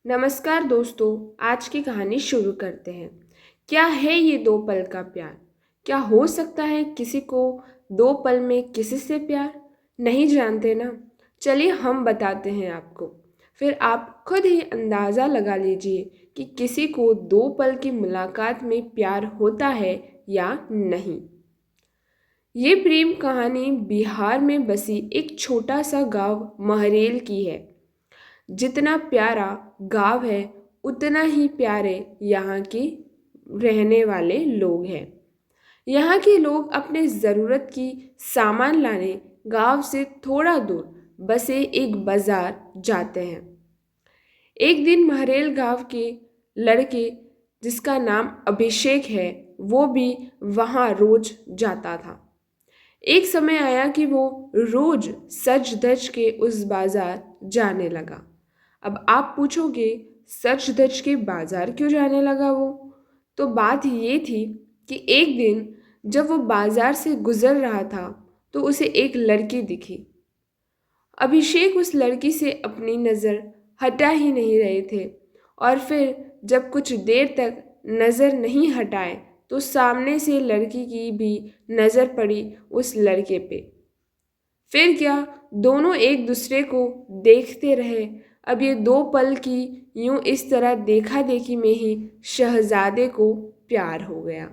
नमस्कार दोस्तों। आज की कहानी शुरू करते हैं। क्या है ये दो पल का प्यार? क्या हो सकता है किसी को दो पल में किसी से प्यार? नहीं जानते ना? चलिए हम बताते हैं आपको। फिर आप खुद ही अंदाज़ा लगा लीजिए कि किसी को दो पल की मुलाकात में प्यार होता है या नहीं। ये प्रेम कहानी बिहार में बसी एक छोटा सा गांव महरेल की है। जितना प्यारा गांव है उतना ही प्यारे यहाँ के रहने वाले लोग हैं। यहाँ के लोग अपने ज़रूरत की सामान लाने गांव से थोड़ा दूर बसे एक बाजार जाते हैं। एक दिन महरेल गांव के लड़के जिसका नाम अभिषेक है वो भी वहाँ रोज जाता था। एक समय आया कि वो रोज सज धज के उस बाजार जाने लगा। अब आप पूछोगे सच धज के बाजार क्यों जाने लगा वो? तो बात ये थी कि एक दिन जब वो बाजार से गुजर रहा था तो उसे एक लड़की दिखी। अभिषेक उस लड़की से अपनी नज़र हटा ही नहीं रहे थे और फिर जब कुछ देर तक नज़र नहीं हटाए तो सामने से लड़की की भी नज़र पड़ी उस लड़के पे। फिर क्या, दोनों एक दूसरे को देखते रहे। अब ये दो पल की यूं इस तरह देखा देखी में ही शहजादे को प्यार हो गया।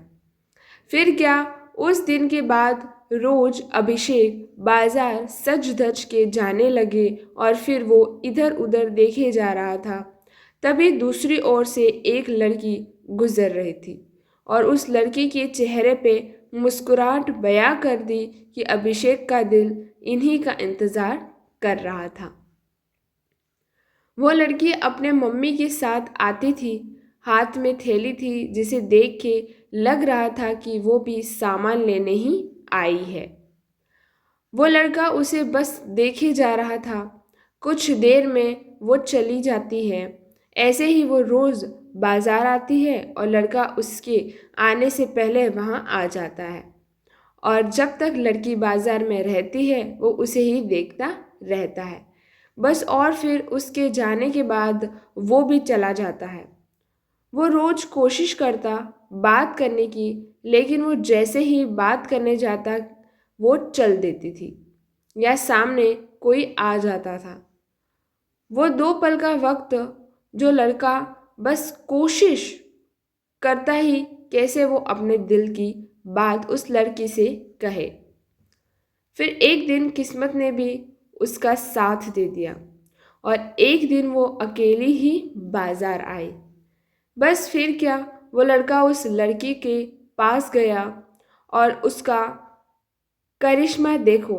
फिर क्या, उस दिन के बाद रोज अभिषेक बाजार सज धज के जाने लगे और फिर वो इधर उधर देखे जा रहा था। तभी दूसरी ओर से एक लड़की गुजर रही थी और उस लड़की के चेहरे पे मुस्कुराहट बयां कर दी कि अभिषेक का दिल इन्हीं का इंतज़ार कर रहा था। वो लड़की अपने मम्मी के साथ आती थी, हाथ में थैली थी जिसे देख के लग रहा था कि वो भी सामान लेने ही आई है। वो लड़का उसे बस देखे जा रहा था। कुछ देर में वो चली जाती है। ऐसे ही वो रोज़ बाजार आती है और लड़का उसके आने से पहले वहाँ आ जाता है और जब तक लड़की बाजार में रहती है वो उसे ही देखता रहता है बस। और फिर उसके जाने के बाद वो भी चला जाता है। वो रोज कोशिश करता बात करने की, लेकिन वो जैसे ही बात करने जाता वो चल देती थी या सामने कोई आ जाता था। वो दो पल का वक्त जो लड़का बस कोशिश करता ही कैसे वो अपने दिल की बात उस लड़की से कहे। फिर एक दिन किस्मत ने भी उसका साथ दे दिया और एक दिन वो अकेली ही बाजार आई। बस फिर क्या, वो लड़का उस लड़की के पास गया और उसका करिश्मा देखो।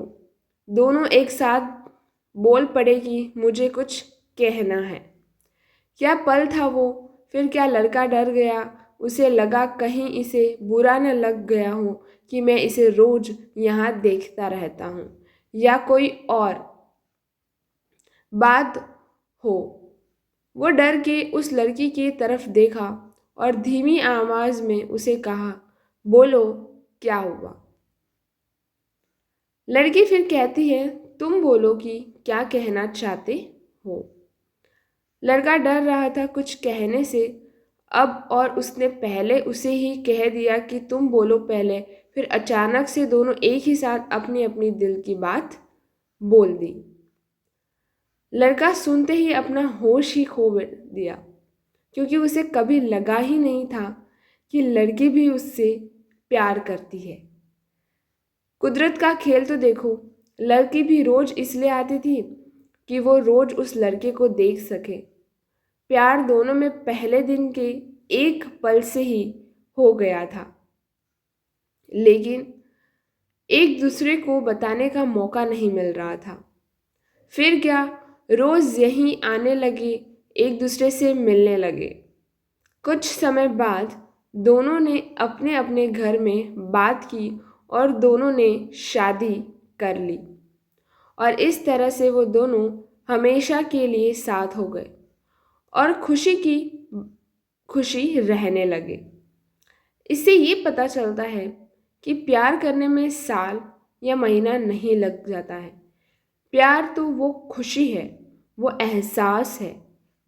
दोनों एक साथ बोल पड़े कि मुझे कुछ कहना है। क्या पल था वो! फिर क्या, लड़का डर गया। उसे लगा कहीं इसे बुरा न लग गया हो कि मैं इसे रोज यहाँ देखता रहता हूँ या कोई और बात हो। वो डर के उस लड़की की तरफ देखा और धीमी आवाज में उसे कहा, बोलो क्या हुआ? लड़की फिर कहती है, तुम बोलो कि क्या कहना चाहते हो। लड़का डर रहा था कुछ कहने से अब और उसने पहले उसे ही कह दिया कि तुम बोलो पहले। फिर अचानक से दोनों एक ही साथ अपनी अपनी दिल की बात बोल दी। लड़का सुनते ही अपना होश ही खो दिया क्योंकि उसे कभी लगा ही नहीं था कि लड़की भी उससे प्यार करती है। कुदरत का खेल तो देखो, लड़की भी रोज इसलिए आती थी कि वो रोज उस लड़के को देख सके। प्यार दोनों में पहले दिन के एक पल से ही हो गया था, लेकिन एक दूसरे को बताने का मौका नहीं मिल रहा था। फिर क्या, रोज यहीं आने लगे, एक दूसरे से मिलने लगे। कुछ समय बाद दोनों ने अपने अपने घर में बात की और दोनों ने शादी कर ली और इस तरह से वो दोनों हमेशा के लिए साथ हो गए और खुशी की खुशी रहने लगे। इससे ये पता चलता है कि प्यार करने में साल या महीना नहीं लग जाता है। प्यार तो वो खुशी है, वो एहसास है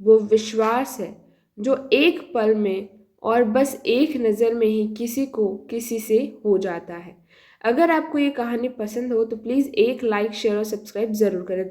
वो विश्वास है जो एक पल में और बस एक नज़र में ही किसी को किसी से हो जाता है। अगर आपको ये कहानी पसंद हो तो प्लीज़ एक लाइक, शेयर और सब्सक्राइब ज़रूर करें।